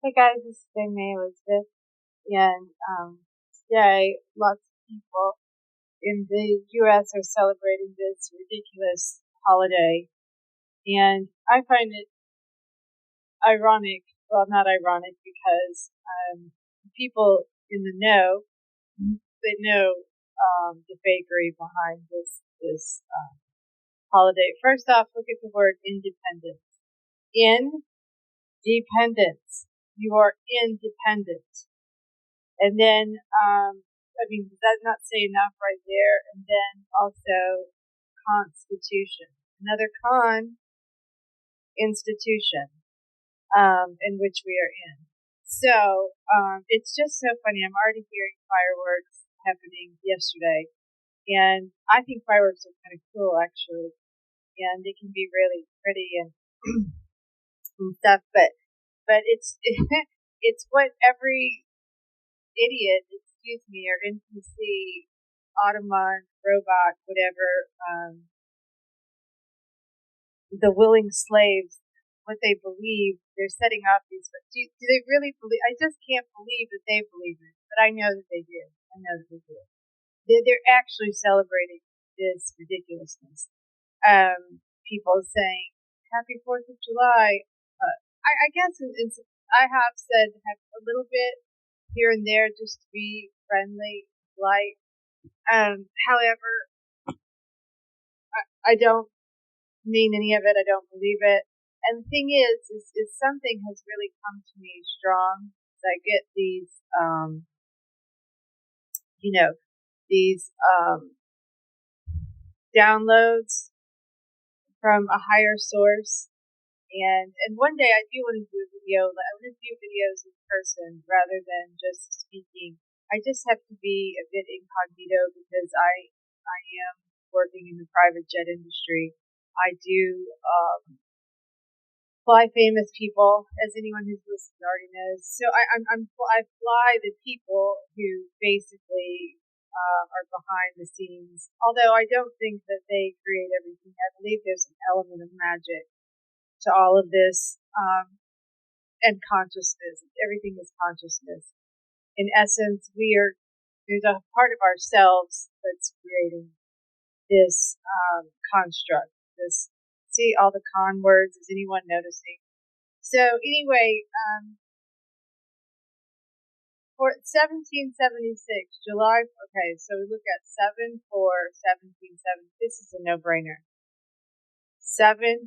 Hey guys, this is May Elizabeth, and today lots of people in the U.S. are celebrating this ridiculous holiday, and I find it ironic. Well, not ironic because people in the know, they know the fakery behind this holiday. First off, look at the word independence. Independence. You are independent. And then, does that not say enough right there? And then also constitution, another institution, in which we are in. So, it's just so funny. I'm already hearing fireworks happening yesterday. And I think fireworks are kind of cool, actually. And they can be really pretty and, and stuff, but it's, it's what every idiot, excuse me, or NPC, Ottoman, robot, whatever, the willing slaves, what they believe, they're setting off these. Do they really believe? I just can't believe that they believe it, but I know that they do. I know that they do. They're actually celebrating this ridiculousness. People saying Happy 4th of July. I guess I have said a little bit here and there just to be friendly, polite. However, I don't mean any of it. I don't believe it. And the thing is something has really come to me strong. I get these, these downloads from a higher source. And one day I do want to do a video. I want to do videos in person rather than just speaking. I just have to be a bit incognito because I am working in the private jet industry. I do fly famous people, as anyone who's listened already knows. So I fly the people who basically are behind the scenes. Although I don't think that they create everything. I believe there's an element of magic to all of this, and consciousness. Everything is consciousness. In essence, there's a part of ourselves that's creating this construct. See all the con words? Is anyone noticing? So anyway, for 1776, July. Okay, so we look at 7/4/1770. This is a no-brainer. 7/4/1776.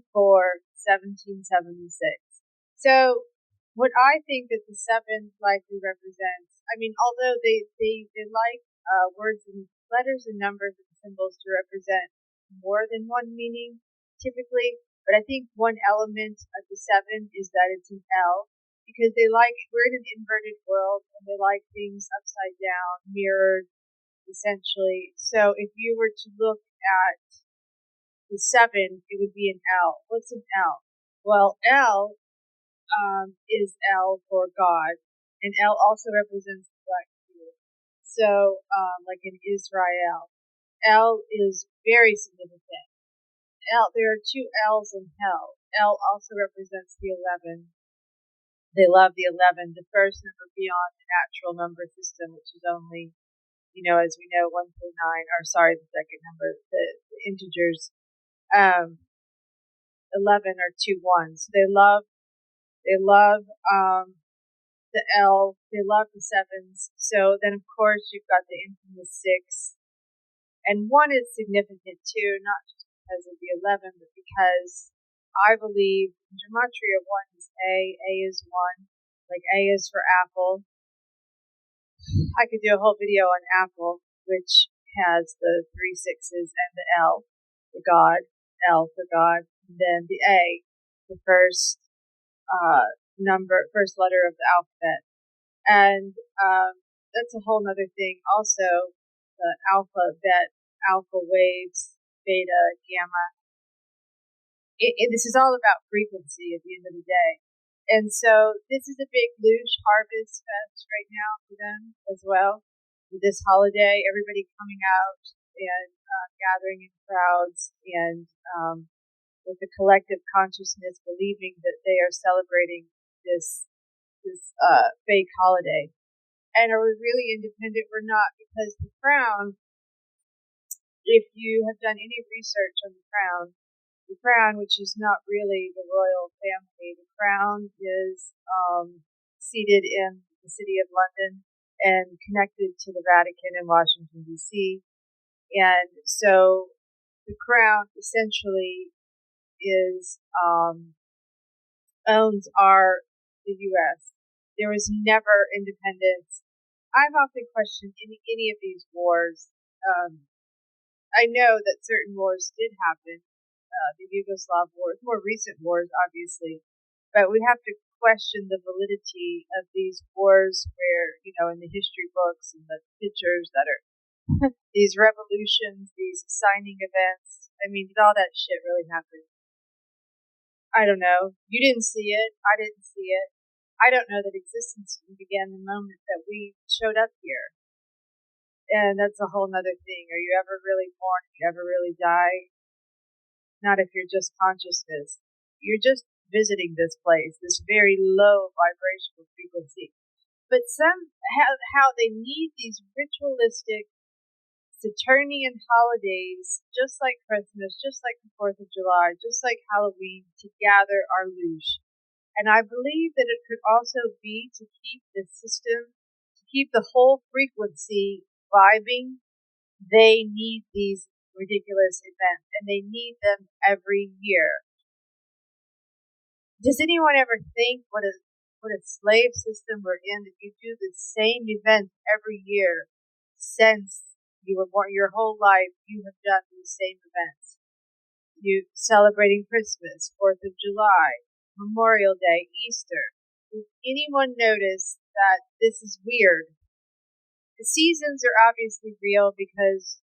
So what I think that the 7 likely represents, although they like words and letters and numbers and symbols to represent more than one meaning, typically, but I think one element of the 7 is that it's an L, because we're in an inverted world, and they like things upside down, mirrored, essentially. So if you were to look at the 7, it would be an L. What's an L? Well, L is L for God, and L also represents the black Jew. So, like in Israel, L is very significant. There are 2 L's in hell. L also represents the 11. They love the 11, the first number beyond the natural number system, which is only, as we know, 1 through 9. Or sorry, the second number, the integers. 11 are 2 1s. They love the L. They love the 7s. So then, of course, you've got the infamous 6. And 1 is significant too, not just because of the 11, but because I believe in gematria 1 is A. A is 1. Like A is for apple. I could do a whole video on apple, which has the 3 6s and the L, the God, L for God. And then the A, the first first letter of the alphabet. And that's a whole other thing. Also, the alphabet, alpha waves, beta, gamma. This is all about frequency at the end of the day. And so this is a big luge harvest fest right now for them as well. With this holiday, everybody coming out and gathering in crowds, and with the collective consciousness believing that they are celebrating this fake holiday. And are we really independent? We're not, because the crown, if you have done any research on the crown, which is not really the royal family, the crown is seated in the city of London and connected to the Vatican in Washington, D.C. And so the crown essentially is owns the U.S. There was never independence. I've often questioned any of these wars. I know that certain wars did happen, the Yugoslav wars, more recent wars, obviously, but we have to question the validity of these wars where, in the history books and the pictures that are these revolutions, these signing events. I mean, did all that shit really happen? I don't know. You didn't see it. I didn't see it. I don't know that existence began the moment that we showed up here. And that's a whole nother thing. Are you ever really born? Do you ever really die? Not if you're just consciousness. You're just visiting this place, this very low vibrational frequency. But somehow they need these ritualistic Saturnian holidays, just like Christmas, just like the 4th of July, just like Halloween, to gather our luge. And I believe that it could also be to keep the system, to keep the whole frequency vibing. They need these ridiculous events, and they need them every year. Does anyone ever think what a slave system we're in, that you do the same event every year since you were born? Your whole life you have done these same events. You celebrating Christmas, 4th of July, Memorial Day, Easter. Does anyone notice that this is weird? The seasons are obviously real because,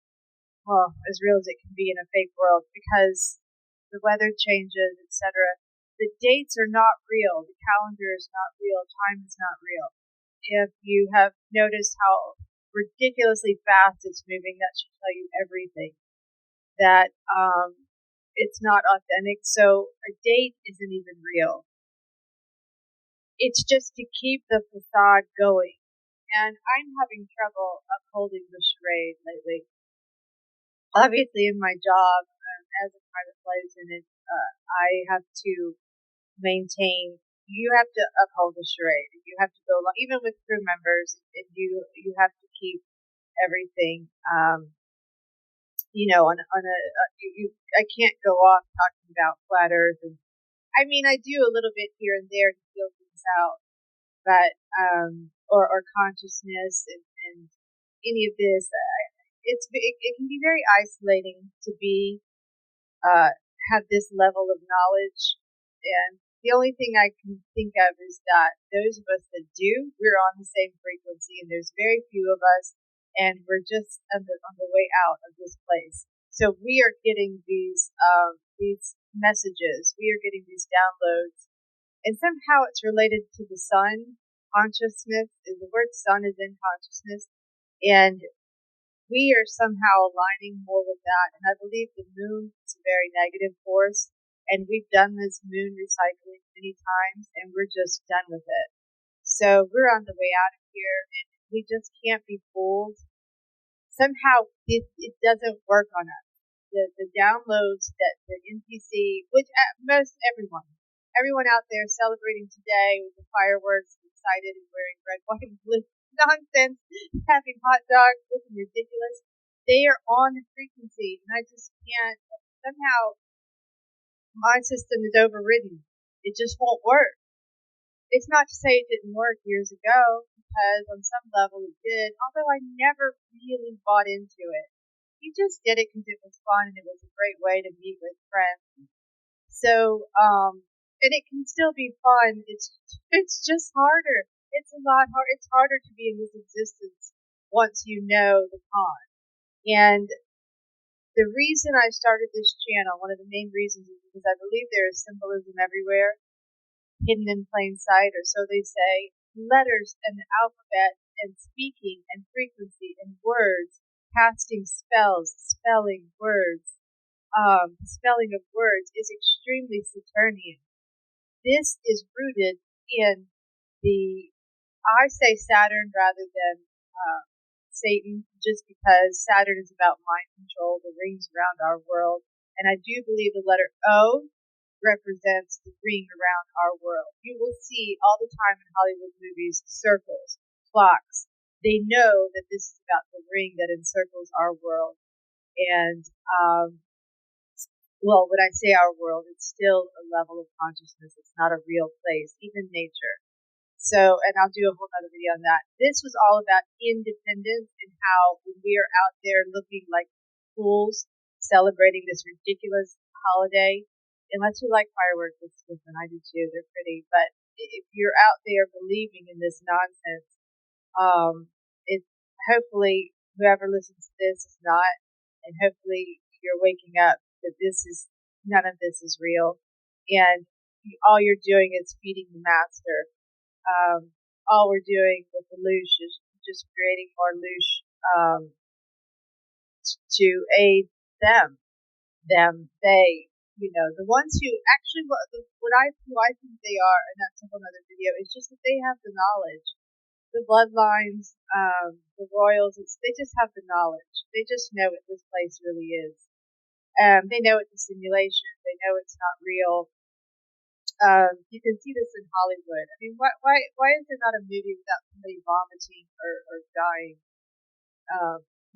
well, as real as it can be in a fake world, because the weather changes, etc. The dates are not real. The calendar is not real. Time is not real. If you have noticed how ridiculously fast it's moving, that should tell you everything. That it's not authentic. So a date isn't even real. It's just to keep the facade going. And I'm having trouble upholding the charade lately. Obviously, in my job as a private flight attendant, I have to maintain. You have to uphold the charade. You have to go along, even with crew members. And you have to keep everything. On I can't go off talking about flat Earth, and I mean I do a little bit here and there to feel things out, but or consciousness and any of this. It can be very isolating to be have this level of knowledge, and the only thing I can think of is that those of us that do, we're on the same frequency, and there's very few of us, and we're just on the way out of this place. So we are getting these messages, we are getting these downloads, and somehow it's related to the sun. Consciousness is the word sun is in consciousness, and we are somehow aligning more with that. And I believe the moon is a very negative force, and we've done this moon recycling many times, and we're just done with it. So we're on the way out of here, and we just can't be fooled. Somehow it doesn't work on us. The downloads that the NPC, which everyone out there celebrating today with the fireworks, excited and wearing red, white, and blue nonsense, having hot dogs, looking ridiculous, they are on the frequency, and I just can't. Somehow my system is overridden. It just won't work. It's not to say it didn't work years ago, because on some level it did, although I never really bought into it. You just did it because it was fun and it was a great way to meet with friends. So, and it can still be fun. It's just harder. It's a lot hard. It's harder to be in this existence once you know the con. And the reason I started this channel, one of the main reasons, is because I believe there is symbolism everywhere, hidden in plain sight, or so they say. Letters and the alphabet and speaking and frequency and words, casting spells, spelling words, spelling of words is extremely Saturnian. This is rooted in I say Saturn rather than Satan, just because Saturn is about mind control, the rings around our world, and I do believe the letter O represents the ring around our world. You will see all the time in Hollywood movies circles, clocks. They know that this is about the ring that encircles our world. And, well, when I say our world, it's still a level of consciousness. It's not a real place, even nature. So, and I'll do a whole other video on that. This was all about independence and how when we are out there looking like fools celebrating this ridiculous holiday, unless you like fireworks, and I do too, they're pretty, but if you're out there believing in this nonsense, it hopefully whoever listens to this is not, and hopefully you're waking up that none of this is real, and all you're doing is feeding the master. All we're doing with the loosh is just creating more loosh to aid them, they, the ones who actually, who I think they are, and that's a whole other video, is just that they have the knowledge. The bloodlines, the royals, they just have the knowledge. They just know what this place really is. They know it's a simulation. They know it's not real. You can see this in Hollywood. I mean, why is there not a movie without somebody vomiting or dying,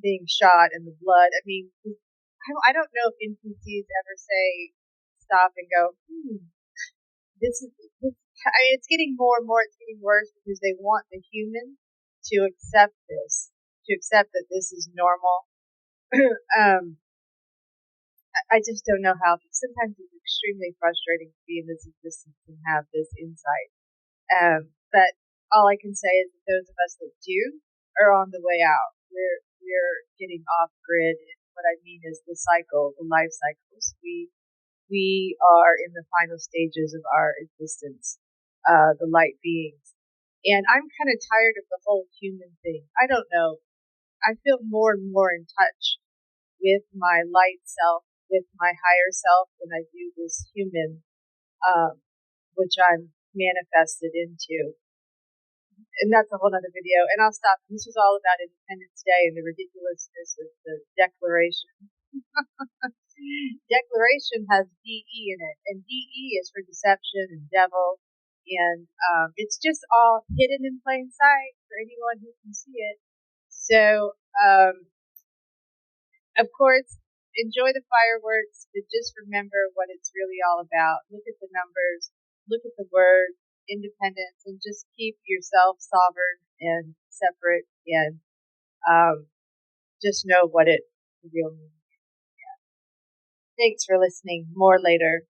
being shot in the blood? I mean, I don't know if NPCs ever say stop and go, this. I mean, it's getting more and more. It's getting worse because they want the human to accept this, to accept that this is normal. I just don't know how. Sometimes it's extremely frustrating to be in this existence and have this insight. But all I can say is that those of us that do are on the way out. We're getting off grid. What I mean is the cycle, the life cycles. We are in the final stages of our existence, the light beings. And I'm kind of tired of the whole human thing. I don't know. I feel more and more in touch with my light self, with my higher self, when I do this human, which I'm manifested into. And that's a whole other video. And I'll stop. This was all about Independence Day and the ridiculousness of the Declaration. Declaration has DE in it, and DE is for deception and devil, and it's just all hidden in plain sight for anyone who can see it. So, of course, enjoy the fireworks, but just remember what it's really all about. Look at the numbers, look at the word independence, and just keep yourself sovereign and separate, and just know what it really means. Thanks for listening. More later.